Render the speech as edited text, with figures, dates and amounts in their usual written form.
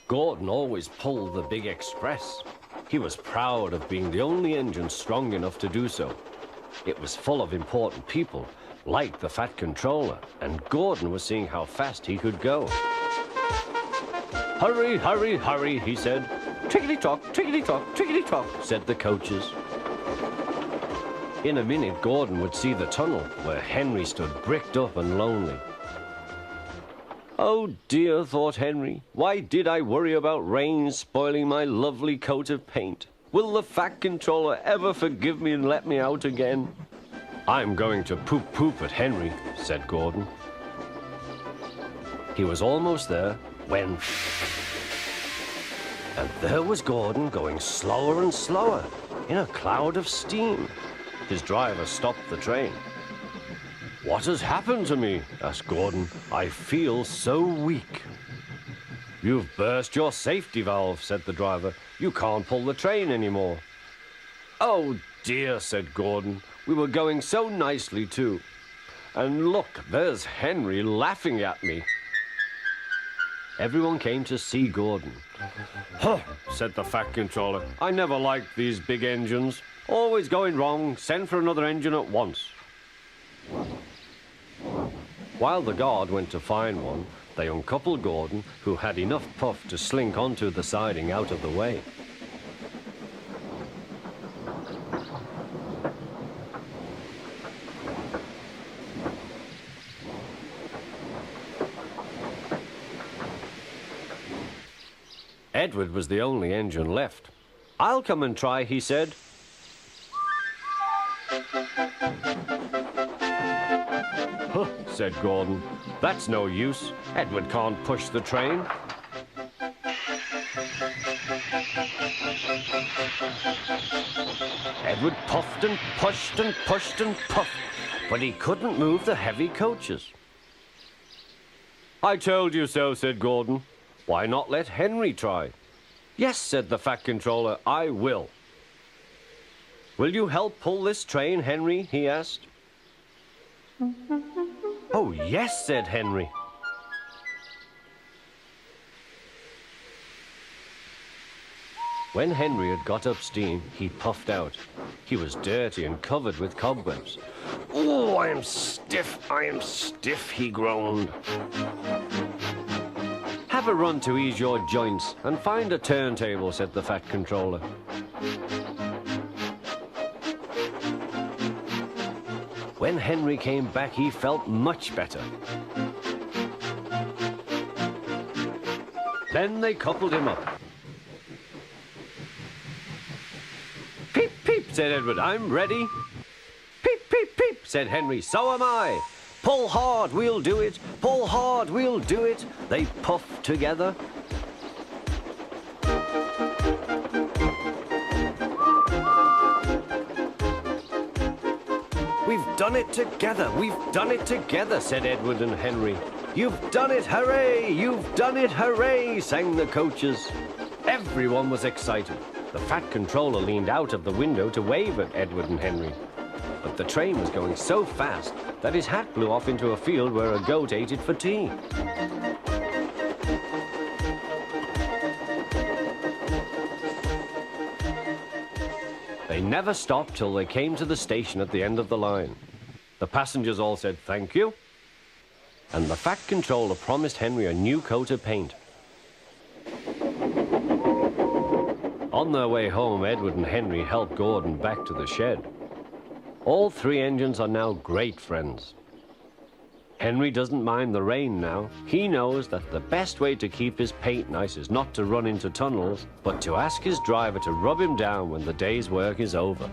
Gordon always pulled the big express. He was proud of being the only engine strong enough to do so. It was full of important people, like the Fat Controller, and Gordon was seeing how fast he could go. "Hurry, hurry, hurry," he said. "Tickety-tock, tickety-tock, tickety-tock," said the coaches. In a minute, Gordon would see the tunnel where Henry stood bricked up and lonely. "Oh dear," thought Henry, "why did I worry about rain spoiling my lovely coat of paint? Will the Fat Controller ever forgive me and let me out again?" "I'm going to poop at Henry," said Gordon. He was almost there when... And there was Gordon going slower and slower in a cloud of steam. His driver stopped the train. "What has happened to me?" asked Gordon. "I feel so weak." "You've burst your safety valve," said the driver. "You can't pull the train anymore." "Oh dear," said Gordon. "We were going so nicely too. And look, there's Henry laughing at me." Everyone came to see Gordon. "Huh," said the Fat Controller. "I never liked these big engines. Always going wrong. Send for another engine at once." While the guard went to find one, they uncoupled Gordon, who had enough puff to slink onto the siding out of the way. Edward was the only engine left. "I'll come and try," he said. "Huh," said Gordon. "That's no use. Edward can't push the train." Edward puffed and pushed and pushed and puffed, but he couldn't move the heavy coaches. "I told you so," said Gordon. "Why not let Henry try?" "Yes," said the Fat Controller, "I will." "Will you help pull this train, Henry?" he asked. "Oh, yes," said Henry. When Henry had got up steam, he puffed out. He was dirty and covered with cobwebs. "Oh, I am stiff," he groaned. "Have a run to ease your joints and find a turntable," said the Fat Controller. When Henry came back, he felt much better. Then they coupled him up. "Peep, peep," said Edward, "I'm ready." "Peep, peep, peep," said Henry, "so am I." "Pull hard, we'll do it. Pull hard, we'll do it." They puffed together. "We've done it together, we've done it together," said Edward and Henry. "You've done it, hooray! You've done it, hooray!" sang the coaches. Everyone was excited. The Fat Controller leaned out of the window to wave at Edward and Henry. But the train was going so fast that his hat blew off into a field where a goat ate it for tea. They never stopped till they came to the station at the end of the line. The passengers all said thank you, and the Fat Controller promised Henry a new coat of paint. On their way home, Edward and Henry helped Gordon back to the shed. All three engines are now great friends. Henry doesn't mind the rain now. He knows that the best way to keep his paint nice is not to run into tunnels, but to ask his driver to rub him down when the day's work is over.